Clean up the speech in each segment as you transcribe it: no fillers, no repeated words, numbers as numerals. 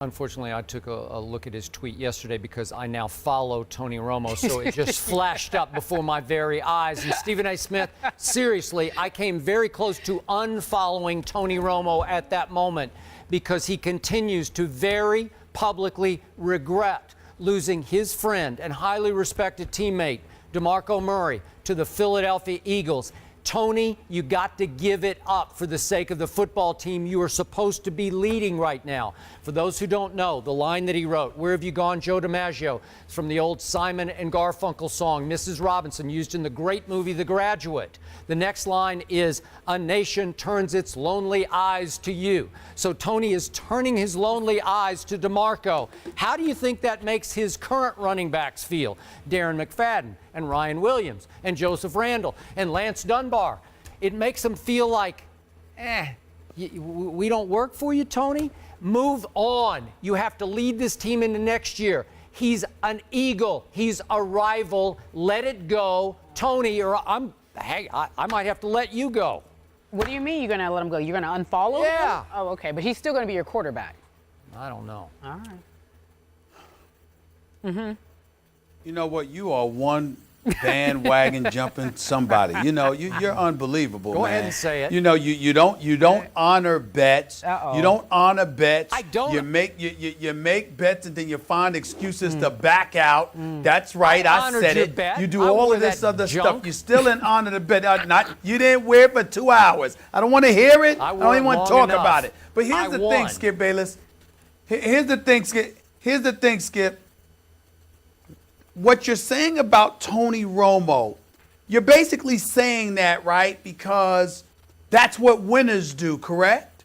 Unfortunately, I took a look at his tweet yesterday because I now follow Tony Romo, so it just flashed up before my very eyes. And Stephen A. Smith, seriously, I came very close to unfollowing Tony Romo at that moment because he continues to very publicly regret losing his friend and highly respected teammate, DeMarco Murray, to the Philadelphia Eagles. Tony, you got to give it up for the sake of the football team you are supposed to be leading right now. For those who don't know, the line that he wrote, "Where have you gone, Joe DiMaggio?" It's from the old Simon and Garfunkel song, Mrs. Robinson, used in the great movie The Graduate. The next line is, "A nation turns its lonely eyes to you." So Tony is turning his lonely eyes to DeMarco. How do you think that makes his current running backs feel? Darren McFadden and Ryan Williams and Joseph Randall and Lance Dunbar. It makes them feel like, we don't work for you, Tony? Move on. You have to lead this team into next year. He's an Eagle. He's a rival. Let it go. Tony, or I might have to let you go. What do you mean you're going to let him go? You're going to unfollow him? Yeah. Oh, okay. But he's still going to be your quarterback. I don't know. All right. You know what? You are one bandwagon jumping somebody. You know, you're unbelievable. Go man. ahead and say it. You know, you don't honor bets. Uh-oh. You don't honor bets. I don't. You make bets and then you find excuses to back out. That's right. I honored said your it. bet. You do I all wore of this that other junk. stuff. You still didn't honor the bet. You didn't wear it for 2 hours. I don't want to hear it. I wore don't it even want long to talk enough. about it. But here's I the won. thing, Skip Bayless. Here's the thing, Skip. What you're saying about Tony Romo, you're basically saying that, right? Because that's what winners do, correct?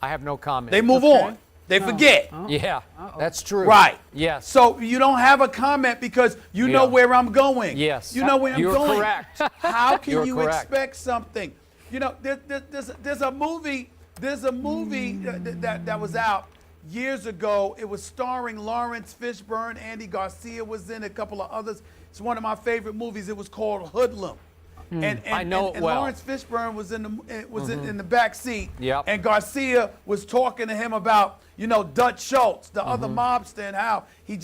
I have no comment. They move on. They forget. Yeah, that's true. Right. Yes. So you don't have a comment because you know where I'm going. Yes. You know where I'm You're going. correct. How can You're you correct. expect something? You know, there's a movie that was out years ago. It was starring Lawrence Fishburne, Andy Garcia was in, a couple of others. It's one of my favorite movies. It was called Hoodlum. I know it and well. Lawrence Fishburne was in the back seat. Yep. And Garcia was talking to him about, you know, Dutch Schultz, the other mobster, and how you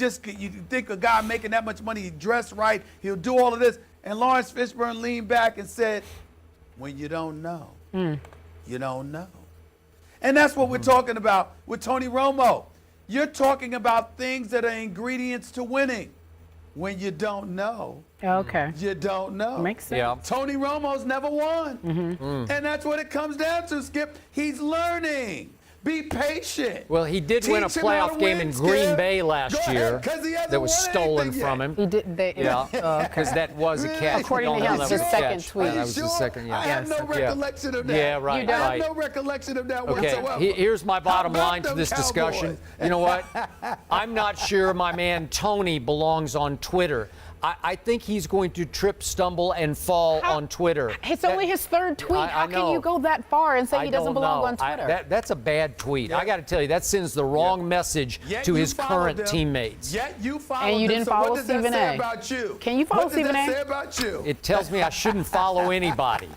think a guy making that much money, he dressed right, he'll do all of this. And Lawrence Fishburne leaned back and said, "When you don't know, you don't know." And that's what we're talking about with Tony Romo. You're talking about things that are ingredients to winning. When you don't know, Okay. you don't know. Makes sense. Yeah. Tony Romo's never won. And that's what it comes down to, Skip. He's learning. Be patient. Well, he did win a Teach him how playoff to game win, in Green Skip. Bay last Go year ahead, 'cause he hasn't that was won stolen anything from yet. him. He did. Yeah, Okay. because that was a catch. According We to all him, know it's that his was a second catch. tweet. Yeah, that was the second, yeah. I have no Yes. recollection of that. Yeah, right, I have right. no recollection of that Okay, whatsoever. here's my bottom How about line to them this discussion. Cowboys? You know what? I'm not sure my man Tony belongs on Twitter. I think he's going to trip, stumble, and fall on Twitter. It's only his third tweet. I How can know. you go that far and say he doesn't belong on Twitter? That's a bad tweet. I got to tell you, that sends the wrong message Yet to you his followed current them. teammates. Yet you followed And you them. didn't So follow what does that Stephen say A. about you? Can you follow What does Stephen that A? say about you? It tells me I shouldn't follow anybody.